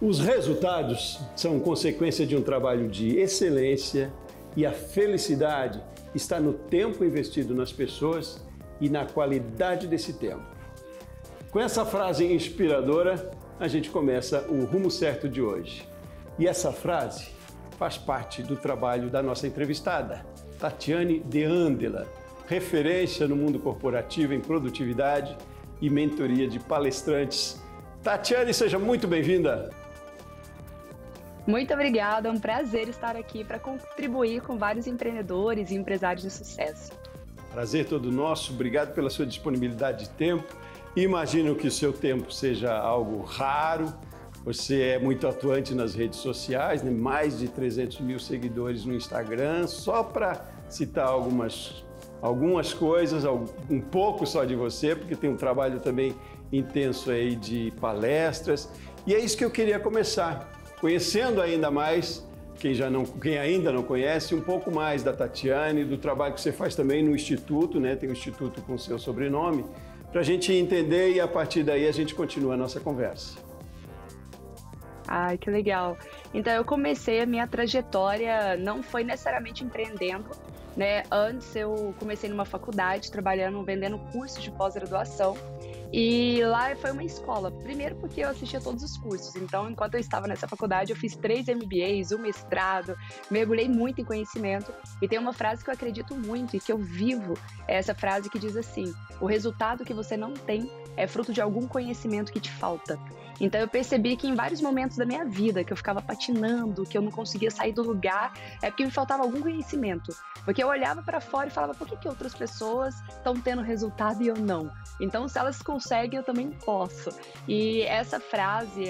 Os resultados são consequência de um trabalho de excelência e a felicidade está no tempo investido nas pessoas e na qualidade desse tempo. Com essa frase inspiradora, a gente começa o Rumo Certo de hoje. E essa frase faz parte do trabalho da nossa entrevistada, Tatiane De Andela, referência no mundo corporativo em produtividade e mentoria de palestrantes. Tatiane, seja muito bem-vinda. Muito obrigada, é um prazer estar aqui para contribuir com vários empreendedores e empresários de sucesso. Prazer todo nosso, obrigado pela sua disponibilidade de tempo. Imagino que o seu tempo seja algo raro, você é muito atuante nas redes sociais, né? Mais de 300 mil seguidores no Instagram, só para citar algumas coisas, um pouco só de você, porque tem um trabalho também intenso aí de palestras. E é isso que eu queria começar, conhecendo ainda mais, quem ainda não conhece, um pouco mais da Tatiane, do trabalho que você faz também no Instituto, né? Tem um Instituto com seu sobrenome, para a gente entender e a partir daí a gente continua a nossa conversa. Ai, que legal. Então eu comecei a minha trajetória, não foi necessariamente empreendendo, né? Antes eu comecei numa faculdade, vendendo cursos de pós-graduação. E lá foi uma escola, primeiro porque eu assistia todos os cursos, então enquanto eu estava nessa faculdade eu fiz 3 MBAs, um mestrado, mergulhei muito em conhecimento e tem uma frase que eu acredito muito e que eu vivo, é essa frase que diz assim: o resultado que você não tem é fruto de algum conhecimento que te falta. Então eu percebi que em vários momentos da minha vida que eu ficava patinando, que eu não conseguia sair do lugar, é porque me faltava algum conhecimento. Porque eu olhava para fora e falava, por que outras pessoas estão tendo resultado e eu não? Então se elas conseguem, eu também posso. E essa frase,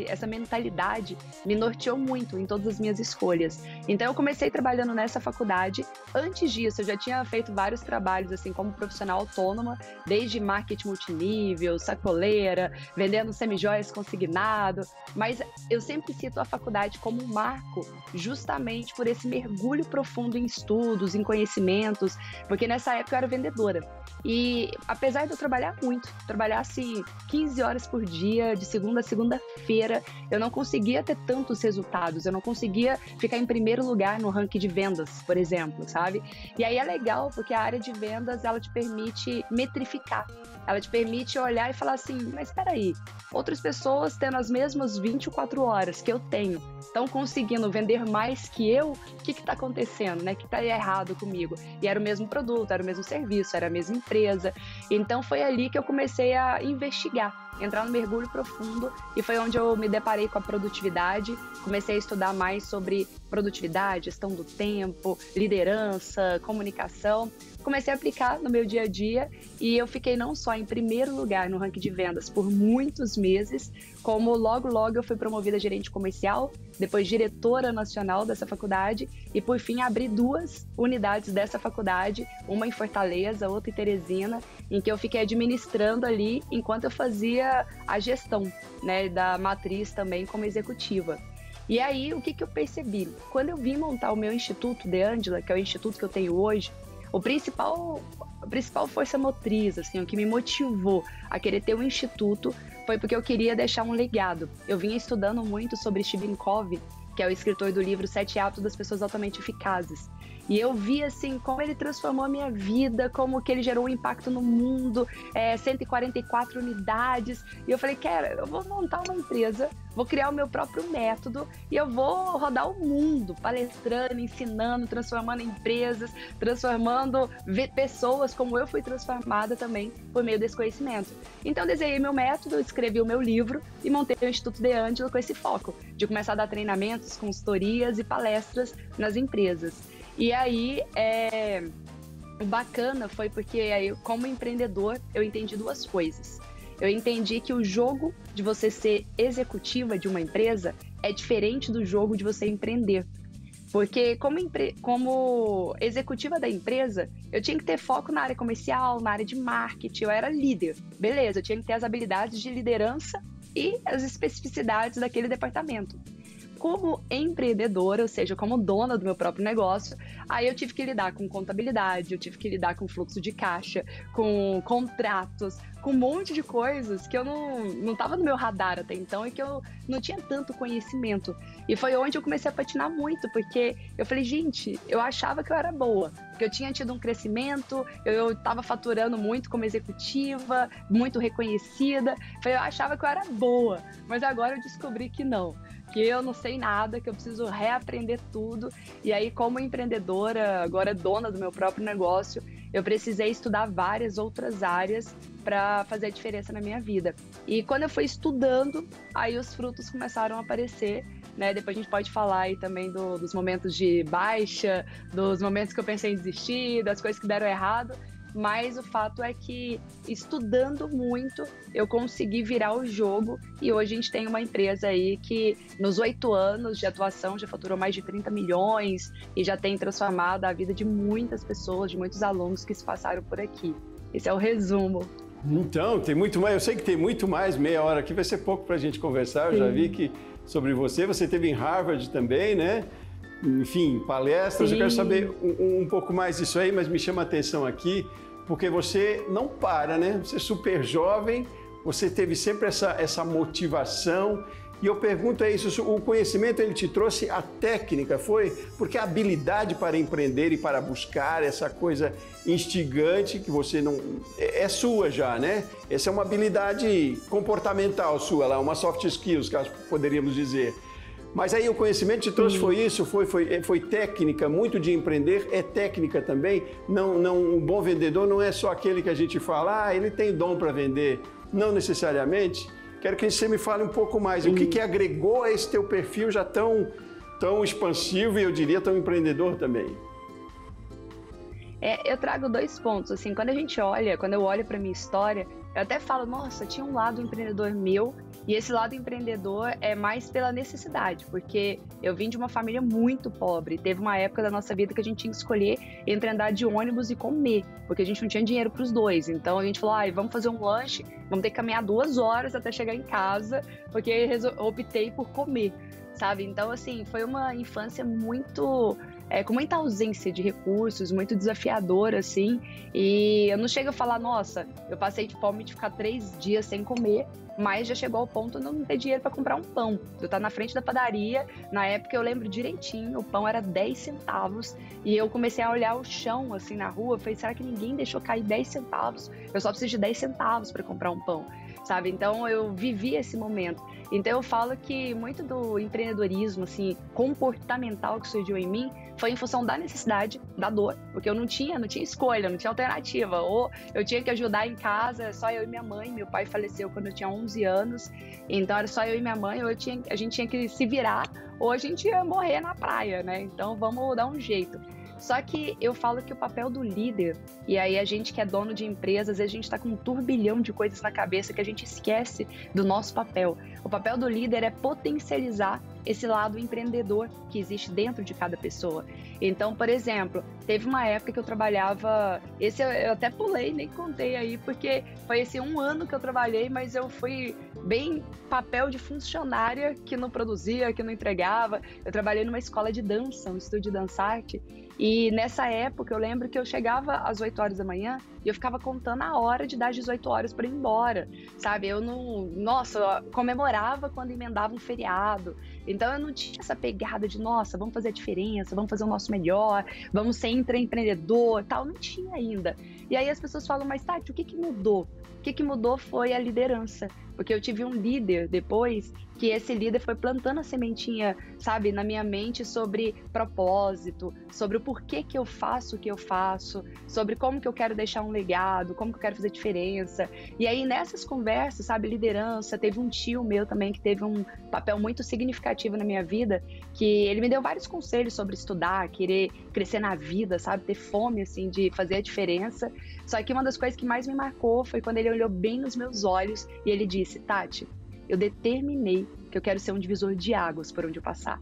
essa mentalidade me norteou muito em todas as minhas escolhas. Então eu comecei trabalhando nessa faculdade. Antes disso, eu já tinha feito vários trabalhos assim como profissional autônoma, desde marketing multinível, sacoleira, vendendo semijoias consignado, mas eu sempre cito a faculdade como um marco justamente por esse mergulho profundo em estudos, em conhecimentos, porque nessa época eu era vendedora. E apesar de eu trabalhar muito, trabalhar assim 15 horas por dia, de segunda a segunda-feira, eu não conseguia ter tantos resultados, eu não conseguia ficar em primeiro lugar no ranking de vendas, por exemplo, sabe? E aí é legal porque a área de vendas, ela te permite metrificar, ela te permite olhar e falar assim, mas espera aí, outras pessoas tendo as mesmas 24 horas que eu tenho, estão conseguindo vender mais que eu, o que está acontecendo, né? O que está errado comigo? E era o mesmo produto, era o mesmo serviço, era a mesma empresa. Então foi ali que eu comecei a investigar, entrar no mergulho profundo, e foi onde eu me deparei com a produtividade, comecei a estudar mais sobre produtividade, gestão do tempo, liderança, comunicação. Comecei a aplicar no meu dia a dia e eu fiquei não só em primeiro lugar no ranking de vendas por muitos meses, como logo eu fui promovida a gerente comercial, depois diretora nacional dessa faculdade e por fim abri 2 unidades dessa faculdade, uma em Fortaleza, outra em Teresina, em que eu fiquei administrando ali enquanto eu fazia a gestão, né, da matriz também como executiva. E aí, o que eu percebi? Quando eu vim montar o meu Instituto De Andela, que é o instituto que eu tenho hoje, a principal força motriz, assim, o que me motivou a querer ter um instituto foi porque eu queria deixar um legado. Eu vinha estudando muito sobre Stephen Covey, que é o escritor do livro 7 Hábitos das Pessoas Altamente Eficazes. E eu vi, assim, como ele transformou a minha vida, como que ele gerou um impacto no mundo, 144 unidades. E eu falei, cara, eu vou montar uma empresa, vou criar o meu próprio método e eu vou rodar o mundo, palestrando, ensinando, transformando empresas, transformando pessoas como eu fui transformada também por meio desse conhecimento. Então eu desenhei meu método, escrevi o meu livro e montei o Instituto De Andela com esse foco de começar a dar treinamentos, consultorias e palestras nas empresas. E aí, o bacana foi porque aí, como empreendedor, eu entendi 2 coisas. Eu entendi que o jogo de você ser executiva de uma empresa é diferente do jogo de você empreender. Porque como executiva da empresa, eu tinha que ter foco na área comercial, na área de marketing, eu era líder. Beleza, eu tinha que ter as habilidades de liderança e as especificidades daquele departamento. como empreendedora, ou seja, como dona do meu próprio negócio, aí eu tive que lidar com contabilidade, eu tive que lidar com fluxo de caixa, com contratos, com um monte de coisas que eu não estava no meu radar até então e que eu não tinha tanto conhecimento. E foi onde eu comecei a patinar muito, porque eu falei, gente, eu achava que eu era boa, que eu tinha tido um crescimento, eu estava faturando muito como executiva, muito reconhecida, eu achava que eu era boa, mas agora eu descobri que não, que eu não sei nada, que eu preciso reaprender tudo. E aí, como empreendedora, agora dona do meu próprio negócio, eu precisei estudar várias outras áreas para fazer a diferença na minha vida. E quando eu fui estudando, aí os frutos começaram a aparecer, né? Depois a gente pode falar aí também dos momentos de baixa, dos momentos que eu pensei em desistir, das coisas que deram errado. Mas o fato é que, estudando muito, eu consegui virar o jogo e hoje a gente tem uma empresa aí que, nos 8 anos de atuação, já faturou mais de 30 milhões e já tem transformado a vida de muitas pessoas, de muitos alunos que se passaram por aqui. Esse é o resumo. Então, tem muito mais, eu sei que tem muito mais, meia hora aqui vai ser pouco para a gente conversar. Eu já vi que sobre você teve em Harvard também, né? Enfim, palestras. Sim. Eu quero saber um pouco mais disso aí, mas me chama a atenção aqui, porque você não para, né? Você é super jovem, você teve sempre essa motivação. E eu pergunto isso, o conhecimento ele te trouxe a técnica, foi? Porque a habilidade para empreender e para buscar essa coisa instigante que você não... é sua já, né? Essa é uma habilidade comportamental sua, lá, uma soft skills, que poderíamos dizer. Mas aí o conhecimento te trouxe, foi isso? Foi técnica, muito de empreender, é técnica também? Não, um bom vendedor não é só aquele que a gente fala, ele tem dom para vender. Não necessariamente. Quero que você me fale um pouco mais. O que agregou a esse teu perfil já tão expansivo e eu diria tão empreendedor também? Eu trago 2 pontos. Assim, quando eu olho para minha história, eu até falo, nossa, tinha um lado empreendedor meu, e esse lado empreendedor é mais pela necessidade, porque eu vim de uma família muito pobre. Teve uma época da nossa vida que a gente tinha que escolher entre andar de ônibus e comer, porque a gente não tinha dinheiro para os dois. Então a gente falou, vamos fazer um lanche, vamos ter que caminhar 2 horas até chegar em casa, porque eu optei por comer, sabe? Então, assim, foi uma infância muito... com muita ausência de recursos, muito desafiadora, assim, e eu não chego a falar, nossa, eu passei de fome de ficar 3 dias sem comer, mas já chegou ao ponto de não ter dinheiro para comprar um pão. Eu estava na frente da padaria, na época eu lembro direitinho, o pão era 10 centavos, e eu comecei a olhar o chão, assim, na rua, falei, será que ninguém deixou cair 10 centavos? Eu só preciso de 10 centavos para comprar um pão, sabe? Então eu vivi esse momento. Então eu falo que muito do empreendedorismo, assim, comportamental que surgiu em mim foi em função da necessidade, da dor, porque eu não tinha escolha, não tinha alternativa, ou eu tinha que ajudar em casa, só eu e minha mãe. Meu pai faleceu quando eu tinha 11 anos, então era só eu e minha mãe, ou a gente tinha que se virar, ou a gente ia morrer na praia, né? Então vamos dar um jeito. Só que eu falo que o papel do líder, e aí a gente que é dono de empresa, às vezes a gente está com um turbilhão de coisas na cabeça que a gente esquece do nosso papel. O papel do líder é potencializar esse lado empreendedor que existe dentro de cada pessoa. Então, por exemplo, teve uma época que eu trabalhava, esse eu até pulei, nem contei aí, porque foi esse 1 ano que eu trabalhei, mas eu fui bem papel de funcionária que não produzia, que não entregava. Eu trabalhei numa escola de dança, um estúdio de dança-arte, e nessa época eu lembro que eu chegava às 8 horas da manhã e eu ficava contando a hora de dar as 18 horas para ir embora, sabe? Eu não, nossa, eu comemorava quando emendava um feriado. Então eu não tinha essa pegada de, nossa, vamos fazer a diferença, vamos fazer o nosso melhor, vamos ser empreendedor, tal, não tinha ainda. E aí as pessoas falam, mas Tati, o que mudou? O que mudou foi a liderança, porque eu tive um líder depois, que esse líder foi plantando a sementinha, sabe, na minha mente sobre propósito, sobre o porquê que eu faço o que eu faço, sobre como que eu quero deixar um legado, como que eu quero fazer diferença. E aí nessas conversas, sabe, liderança, teve um tio meu também que teve um papel muito significativo na minha vida, que ele me deu vários conselhos sobre estudar, querer crescer na vida, sabe, ter fome, assim, de fazer a diferença. Só que uma das coisas que mais me marcou foi quando ele olhou bem nos meus olhos e ele disse, Tati, eu determinei que eu quero ser um divisor de águas por onde eu passar.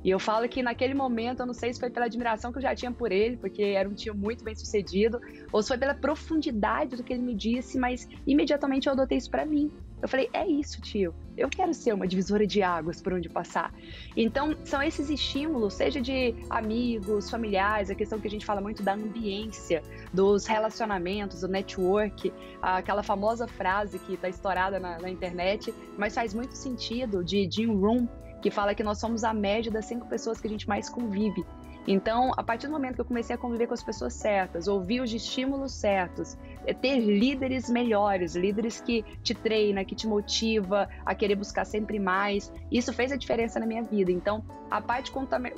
E eu falo que naquele momento, eu não sei se foi pela admiração que eu já tinha por ele, porque era um tio muito bem sucedido, ou se foi pela profundidade do que ele me disse, mas imediatamente eu adotei isso para mim. Eu falei, é isso, tio. Eu quero ser uma divisora de águas por onde passar. Então, são esses estímulos, seja de amigos, familiares, a questão que a gente fala muito da ambiência, dos relacionamentos, do network, aquela famosa frase que está estourada na internet, mas faz muito sentido, de Jim Rohn, que fala que nós somos a média das 5 pessoas que a gente mais convive. Então, a partir do momento que eu comecei a conviver com as pessoas certas, ouvir os estímulos certos, ter líderes melhores, líderes que te treinam, que te motiva a querer buscar sempre mais, isso fez a diferença na minha vida. Então, a parte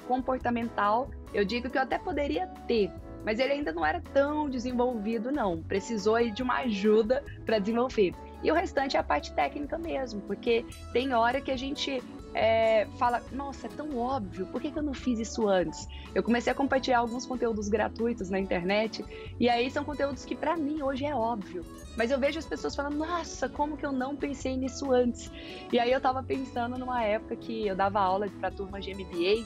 comportamental, eu digo que eu até poderia ter, mas ele ainda não era tão desenvolvido, não. Precisou aí de uma ajuda para desenvolver. E o restante é a parte técnica mesmo, porque tem hora que a gente fala, nossa, é tão óbvio, por que eu não fiz isso antes? Eu comecei a compartilhar alguns conteúdos gratuitos na internet, e aí são conteúdos que pra mim hoje é óbvio, mas eu vejo as pessoas falando, nossa, como que eu não pensei nisso antes? E aí eu tava pensando numa época que eu dava aula pra turmas de MBA,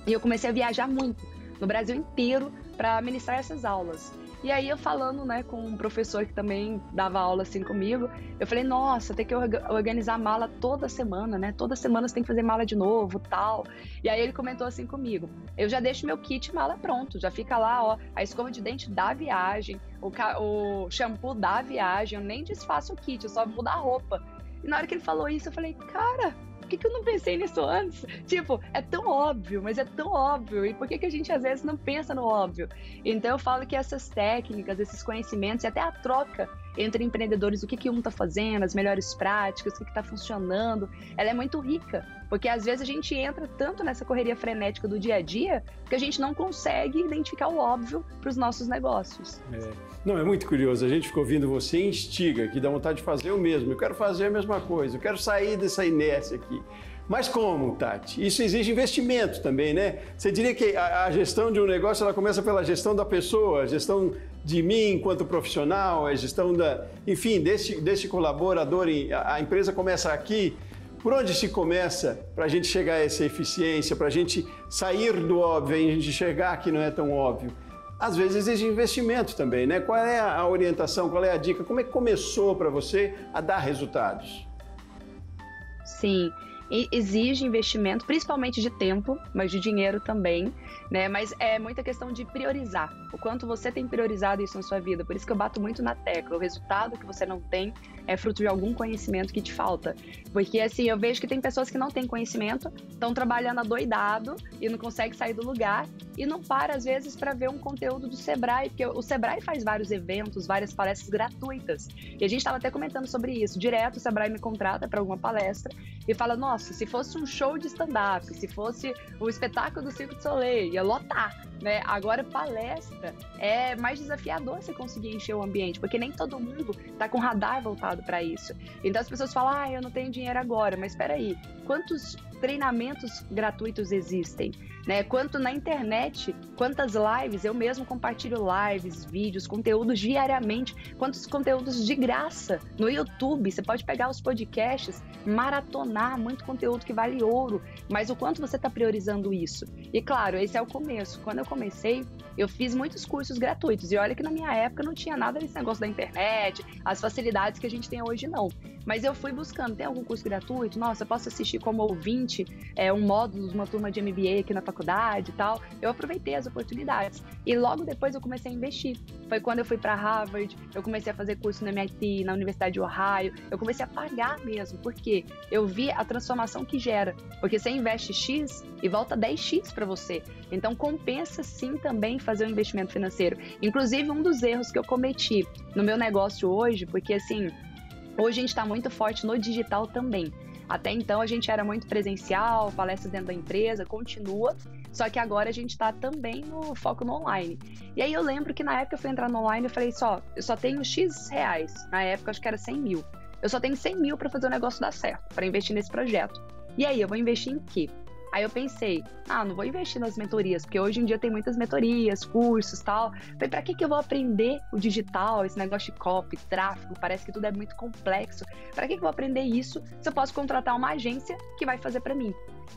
e eu comecei a viajar muito, no Brasil inteiro, para ministrar essas aulas. E aí eu falando, né, com um professor que também dava aula assim comigo, eu falei, nossa, tem que organizar mala toda semana, né? Toda semana você tem que fazer mala de novo, tal. E aí ele comentou assim comigo, eu já deixo meu kit mala pronto, já fica lá, ó, a escova de dente da viagem, o shampoo da viagem, eu nem desfaço o kit, eu só mudo a roupa. E na hora que ele falou isso, eu falei, cara, por que eu não pensei nisso antes? Tipo, é tão óbvio, mas é tão óbvio. E por que a gente às vezes não pensa no óbvio? Então eu falo que essas técnicas, esses conhecimentos e até a troca entre empreendedores, o que um está fazendo, as melhores práticas, o que está funcionando, ela é muito rica. Porque às vezes a gente entra tanto nessa correria frenética do dia a dia que a gente não consegue identificar o óbvio para os nossos negócios. Não, é muito curioso. A gente fica ouvindo você e instiga, que dá vontade de fazer o mesmo. Eu quero fazer a mesma coisa, eu quero sair dessa inércia aqui. Mas como, Tati? Isso exige investimento também, né? Você diria que a gestão de um negócio, ela começa pela gestão da pessoa, a gestão de mim enquanto profissional, a gestão enfim, desse colaborador. A empresa começa aqui. Por onde se começa para a gente chegar a essa eficiência, para a gente sair do óbvio e a gente chegar que não é tão óbvio? Às vezes exige investimento também, né? Qual é a orientação, qual é a dica? Como é que começou para você a dar resultados? Sim, exige investimento, principalmente de tempo, mas de dinheiro também, né? Mas é muita questão de priorizar, o quanto você tem priorizado isso na sua vida. Por isso que eu bato muito na tecla, o resultado que você não tem é fruto de algum conhecimento que te falta. Porque assim, eu vejo que tem pessoas que não têm conhecimento, estão trabalhando adoidado e não conseguem sair do lugar e não para às vezes para ver um conteúdo do Sebrae, porque o Sebrae faz vários eventos, várias palestras gratuitas. E a gente estava até comentando sobre isso. Direto o Sebrae me contrata para alguma palestra e fala, nossa, se fosse um show de stand-up, se fosse o espetáculo do Cirque du Soleil, ia lotar, né? Agora, palestra é mais desafiador você conseguir encher o ambiente, porque nem todo mundo tá com radar voltado para isso. Então as pessoas falam, eu não tenho dinheiro agora, mas espera aí, quantos treinamentos gratuitos existem, né? Quanto na internet, quantas lives, eu mesmo compartilho lives, vídeos, conteúdos diariamente, quantos conteúdos de graça no YouTube, você pode pegar os podcasts, maratonar, muito conteúdo que vale ouro, mas o quanto você está priorizando isso? E claro, esse é o começo. Quando eu comecei, eu fiz muitos cursos gratuitos, e olha que na minha época não tinha nada desse negócio da internet, as facilidades que a gente tem hoje não, mas eu fui buscando, tem algum curso gratuito? Nossa, eu posso assistir como ouvinte, um módulo de uma turma de MBA aqui na faculdade e tal. Eu aproveitei as oportunidades e logo depois eu comecei a investir. Foi quando eu fui para Harvard, eu comecei a fazer curso no MIT, na Universidade de Ohio, eu comecei a pagar mesmo, porque eu vi a transformação que gera, porque você investe X e volta 10X para você, então compensa sim também fazer um investimento financeiro. Inclusive um dos erros que eu cometi no meu negócio hoje, porque assim, hoje a gente está muito forte no digital também. Até então a gente era muito presencial, palestras dentro da empresa, continua, só que agora a gente está também no foco no online. E aí eu lembro que na época eu fui entrar no online e falei, eu só tenho X reais, na época acho que era 100 mil. Eu só tenho 100 mil para fazer o negócio dar certo, para investir nesse projeto. E aí, eu vou investir em quê? Aí eu pensei, não vou investir nas mentorias, porque hoje em dia tem muitas mentorias, cursos e tal. Falei, pra que eu vou aprender o digital, esse negócio de copy, tráfego, parece que tudo é muito complexo. Pra que eu vou aprender isso se eu posso contratar uma agência que vai fazer pra mim?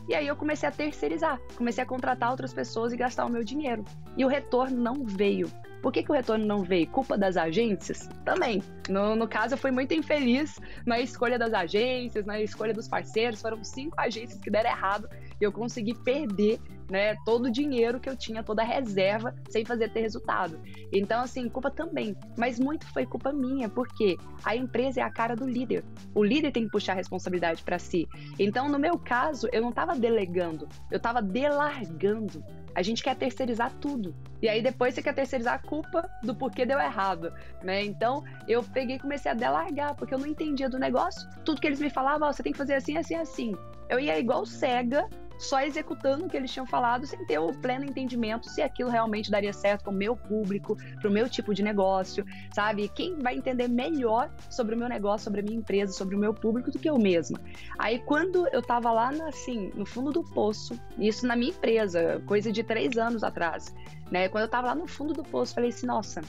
E aí eu comecei a terceirizar, comecei a contratar outras pessoas e gastar o meu dinheiro. E o retorno não veio. Por que o retorno não veio? Culpa das agências? Também. No caso, eu fui muito infeliz na escolha das agências, na escolha dos parceiros. Foram 5 agências que deram errado e eu consegui perder, né, todo o dinheiro que eu tinha, toda a reserva, sem fazer ter resultado. Então, assim, culpa também. Mas muito foi culpa minha, porque a empresa é a cara do líder. O líder tem que puxar a responsabilidade para si. Então, no meu caso, eu não estava delegando, eu estava delargando. A gente quer terceirizar tudo. E aí depois você quer terceirizar a culpa do porquê deu errado, né? Então eu peguei e comecei a delargar, porque eu não entendia do negócio. Tudo que eles me falavam, você tem que fazer assim, assim, assim. Eu ia igual cega, só executando o que eles tinham falado, sem ter o pleno entendimento se aquilo realmente daria certo com o meu público, para o meu tipo de negócio, sabe? Quem vai entender melhor sobre o meu negócio, sobre a minha empresa, sobre o meu público do que eu mesma. Aí quando eu tava lá, assim, no fundo do poço, isso na minha empresa, coisa de 3 anos atrás, né? Quando eu tava lá no fundo do poço, falei assim, nossa,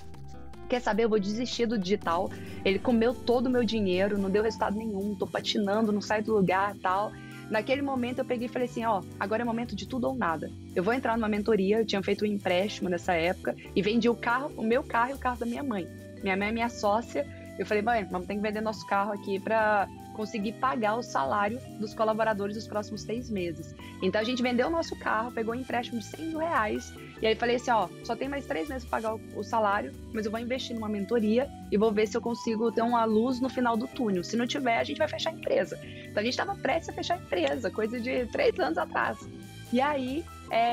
quer saber, eu vou desistir do digital, ele comeu todo o meu dinheiro, não deu resultado nenhum, tô patinando, não sai do lugar e tal. Naquele momento eu peguei e falei assim, ó, agora é momento de tudo ou nada. Eu vou entrar numa mentoria, eu tinha feito um empréstimo nessa época e vendi o carro, o meu carro e o carro da minha mãe. Minha mãe é minha sócia, eu falei, mãe, vamos ter que vender nosso carro aqui para conseguir pagar o salário dos colaboradores dos próximos 6 meses. Então a gente vendeu o nosso carro, pegou um empréstimo de 100 mil reais e aí falei assim, ó, só tem mais 3 meses para pagar o salário, mas eu vou investir numa mentoria e vou ver se eu consigo ter uma luz no final do túnel. Se não tiver, a gente vai fechar a empresa. Então a gente estava prestes a fechar a empresa, coisa de 3 anos atrás. E aí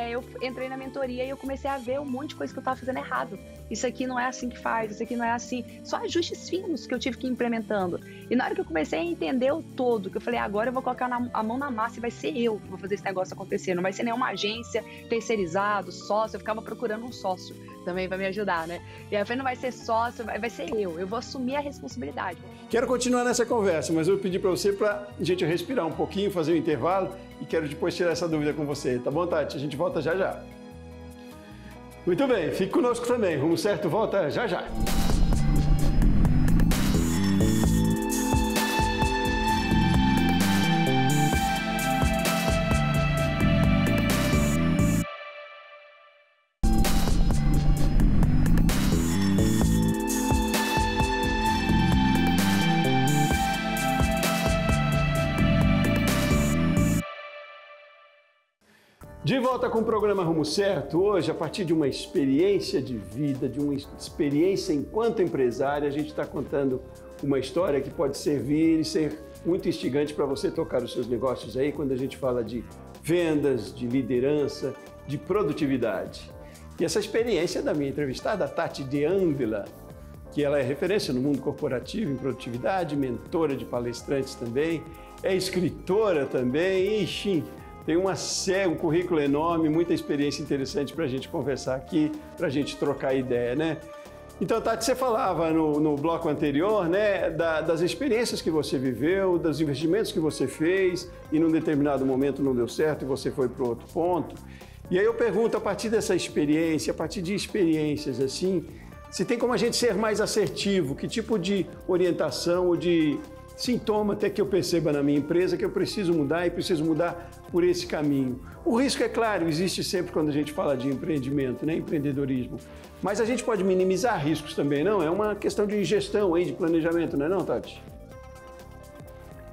eu entrei na mentoria e eu comecei a ver um monte de coisa que eu estava fazendo errado. Isso aqui não é assim que faz, isso aqui não é assim. Só ajustes finos que eu tive que ir implementando. E na hora que eu comecei a entender o todo, que eu falei, agora eu vou colocar a mão na massa e vai ser eu que vou fazer esse negócio acontecer. Não vai ser nenhuma agência, terceirizado, sócio. Eu ficava procurando um sócio também para me ajudar, né? E aí eu falei, não vai ser sócio, vai ser eu vou assumir a responsabilidade. Quero continuar nessa conversa, mas eu pedi para você para a gente respirar um pouquinho, fazer um intervalo e quero depois tirar essa dúvida com você, tá bom, Tati? A gente volta já já. Muito bem, fique conosco também. Rumo Certo volta já já. De volta com o programa Rumo Certo, hoje, a partir de uma experiência de vida, de uma experiência enquanto empresária, a gente está contando uma história que pode servir e ser muito instigante para você tocar os seus negócios aí, quando a gente fala de vendas, de liderança, de produtividade. E essa experiência da minha entrevistada, a Tati D'Angela, que ela é referência no mundo corporativo em produtividade, mentora de palestrantes também, é escritora também, enfim, tem um currículo enorme, muita experiência interessante para a gente conversar aqui, para a gente trocar ideia, né? Então, Tati, você falava no bloco anterior, né, das experiências que você viveu, dos investimentos que você fez e num determinado momento não deu certo e você foi para o outro ponto. E aí eu pergunto, a partir dessa experiência, a partir de experiências assim, se tem como a gente ser mais assertivo, que tipo de orientação ou de sintoma até que eu perceba na minha empresa que eu preciso mudar e preciso mudar por esse caminho. O risco, é claro, existe sempre quando a gente fala de empreendimento, né? Empreendedorismo. Mas a gente pode minimizar riscos também, não? É uma questão de gestão, aí, de planejamento, não é não, Tati?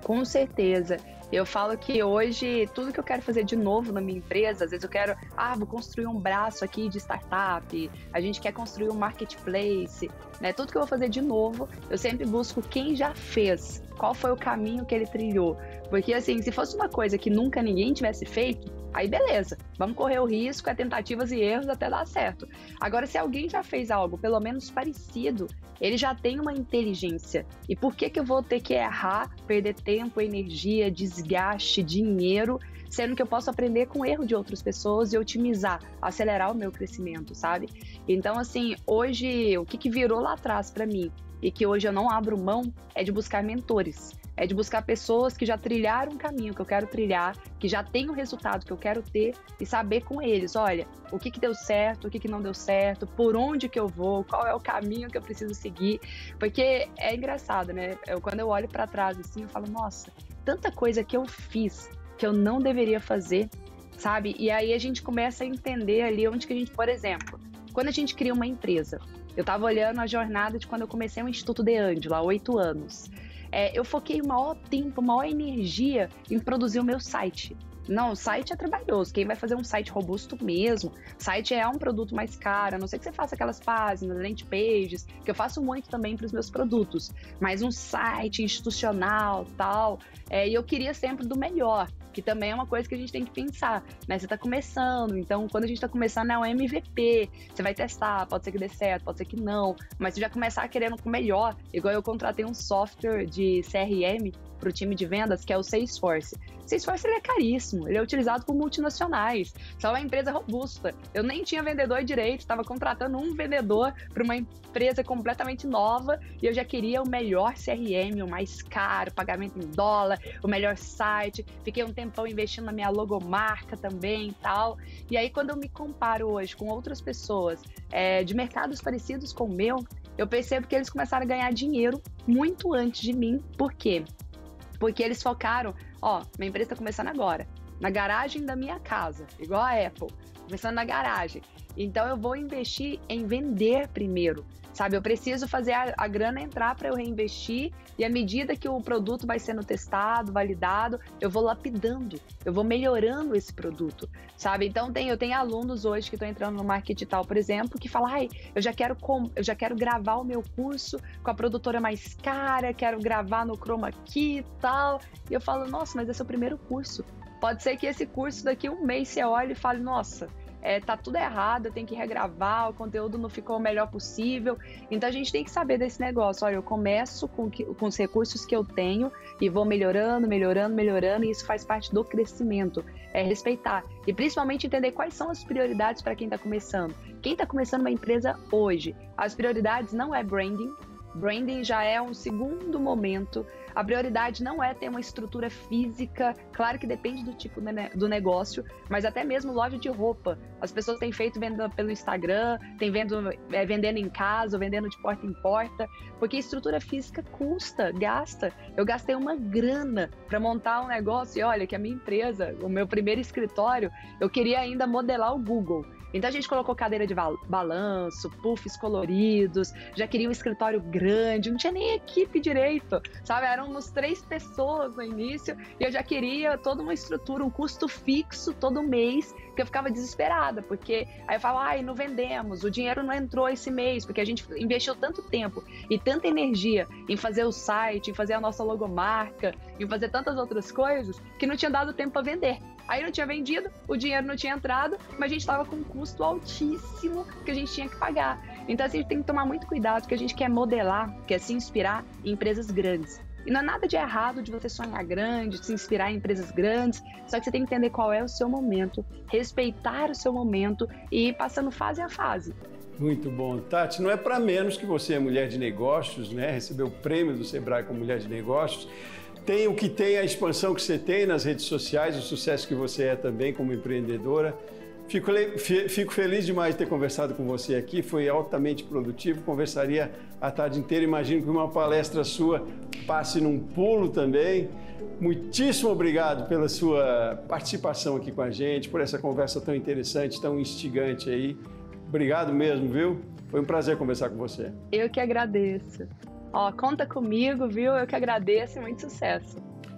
Com certeza. Eu falo que hoje, tudo que eu quero fazer de novo na minha empresa, às vezes eu quero, vou construir um braço aqui de startup, a gente quer construir um marketplace, né? Tudo que eu vou fazer de novo, eu sempre busco quem já fez, qual foi o caminho que ele trilhou. Porque, assim, se fosse uma coisa que nunca ninguém tivesse feito, aí beleza, vamos correr o risco, é tentativas e erros até dar certo. Agora, se alguém já fez algo pelo menos parecido, ele já tem uma inteligência. E por que eu vou ter que errar, perder tempo, energia, desgaste, dinheiro, sendo que eu posso aprender com o erro de outras pessoas e otimizar, acelerar o meu crescimento, sabe? Então, assim, hoje, o que virou lá atrás para mim e que hoje eu não abro mão é de buscar mentores. É de buscar pessoas que já trilharam um caminho que eu quero trilhar, que já têm o resultado que eu quero ter e saber com eles, olha, o que deu certo, o que não deu certo, por onde que eu vou, qual é o caminho que eu preciso seguir. Porque é engraçado, né? Quando eu olho para trás assim, eu falo, nossa, tanta coisa que eu fiz que eu não deveria fazer, sabe? E aí a gente começa a entender ali onde que a gente, por exemplo, quando a gente cria uma empresa, eu estava olhando a jornada de quando eu comecei o Instituto De Angelo, há 8 anos. Eu foquei o maior tempo, maior energia em produzir o meu site. Não, o site é trabalhoso. Quem vai fazer um site robusto mesmo? Site é um produto mais caro, a não ser que você faça aquelas páginas, landing pages, que eu faço muito também para os meus produtos. Mas um site institucional, tal, e eu queria sempre do melhor, que também é uma coisa que a gente tem que pensar, né? Você está começando, então quando a gente está começando é um MVP, você vai testar, pode ser que dê certo, pode ser que não, mas você já começar querendo com o melhor, igual eu contratei um software de CRM para o time de vendas, que é o Salesforce. Salesforce ele é caríssimo, ele é utilizado por multinacionais, só uma empresa robusta. Eu nem tinha vendedor direito, estava contratando um vendedor para uma empresa completamente nova e eu já queria o melhor CRM, o mais caro, pagamento em dólar, o melhor site. Fiquei um tempão investindo na minha logomarca também e tal. E aí, quando eu me comparo hoje com outras pessoas de mercados parecidos com o meu, eu percebo que eles começaram a ganhar dinheiro muito antes de mim. Por quê? Porque eles focaram, minha empresa está começando agora, na garagem da minha casa, igual a Apple, começando na garagem. Então eu vou investir em vender primeiro, sabe? Eu preciso fazer a grana entrar para eu reinvestir e à medida que o produto vai sendo testado, validado, eu vou lapidando, eu vou melhorando esse produto, sabe? Então eu tenho alunos hoje que estão entrando no marketing digital, por exemplo, que falam, eu já quero gravar o meu curso com a produtora mais cara, quero gravar no Chroma Key e tal. E eu falo, nossa, mas esse é o primeiro curso. Pode ser que esse curso daqui a um mês você olhe e fale, nossa, tá tudo errado, eu tenho que regravar, o conteúdo não ficou o melhor possível. Então a gente tem que saber desse negócio. Olha, eu começo com os recursos que eu tenho e vou melhorando, e isso faz parte do crescimento. É respeitar e principalmente entender quais são as prioridades para quem está começando. Quem está começando uma empresa hoje, as prioridades não é branding. Branding já é um segundo momento. A prioridade não é ter uma estrutura física, claro que depende do tipo do negócio, mas até mesmo loja de roupa. As pessoas têm feito venda pelo Instagram, vendendo em casa, ou vendendo de porta em porta, porque estrutura física custa, gasta. Eu gastei uma grana para montar um negócio e olha que a minha empresa, o meu primeiro escritório, eu queria ainda modelar o Google. Então a gente colocou cadeira de balanço, puffs coloridos, já queria um escritório grande, não tinha nem equipe direito, sabe? Éramos 3 pessoas no início e eu já queria toda uma estrutura, um custo fixo todo mês, que eu ficava desesperada, porque aí eu falava, não vendemos, o dinheiro não entrou esse mês, porque a gente investiu tanto tempo e tanta energia em fazer o site, em fazer a nossa logomarca, em fazer tantas outras coisas, que não tinha dado tempo para vender. Aí não tinha vendido, o dinheiro não tinha entrado, mas a gente estava com um custo altíssimo que a gente tinha que pagar. Então assim, a gente tem que tomar muito cuidado, porque a gente quer modelar, quer se inspirar em empresas grandes. E não há nada de errado de você sonhar grande, de se inspirar em empresas grandes, só que você tem que entender qual é o seu momento, respeitar o seu momento e ir passando fase a fase. Muito bom. Tati, não é para menos que você é mulher de negócios, né? Recebeu o prêmio do Sebrae como mulher de negócios. Tem o que tem, a expansão que você tem nas redes sociais, o sucesso que você é também como empreendedora. Fico feliz demais de ter conversado com você aqui, foi altamente produtivo, conversaria a tarde inteira, imagino que uma palestra sua passe num pulo também. Muitíssimo obrigado pela sua participação aqui com a gente, por essa conversa tão interessante, tão instigante aí. Obrigado mesmo, viu? Foi um prazer conversar com você. Eu que agradeço. Conta comigo, viu? Eu que agradeço e muito sucesso.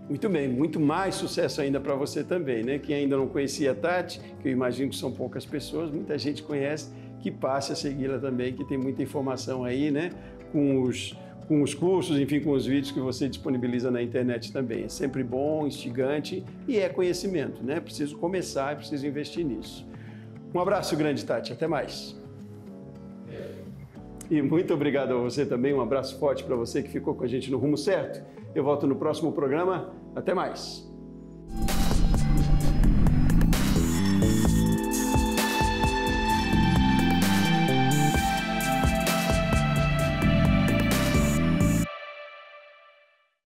Muito bem, muito mais sucesso ainda para você também, né? Quem ainda não conhecia a Tati, que eu imagino que são poucas pessoas, muita gente conhece, que passe a segui-la também, que tem muita informação aí, né? Com os cursos, enfim, com os vídeos que você disponibiliza na internet também. É sempre bom, instigante e é conhecimento, né? Preciso começar e preciso investir nisso. Um abraço grande, Tati. Até mais. E muito obrigado a você também. Um abraço forte para você que ficou com a gente no rumo certo. Eu volto no próximo programa. Até mais.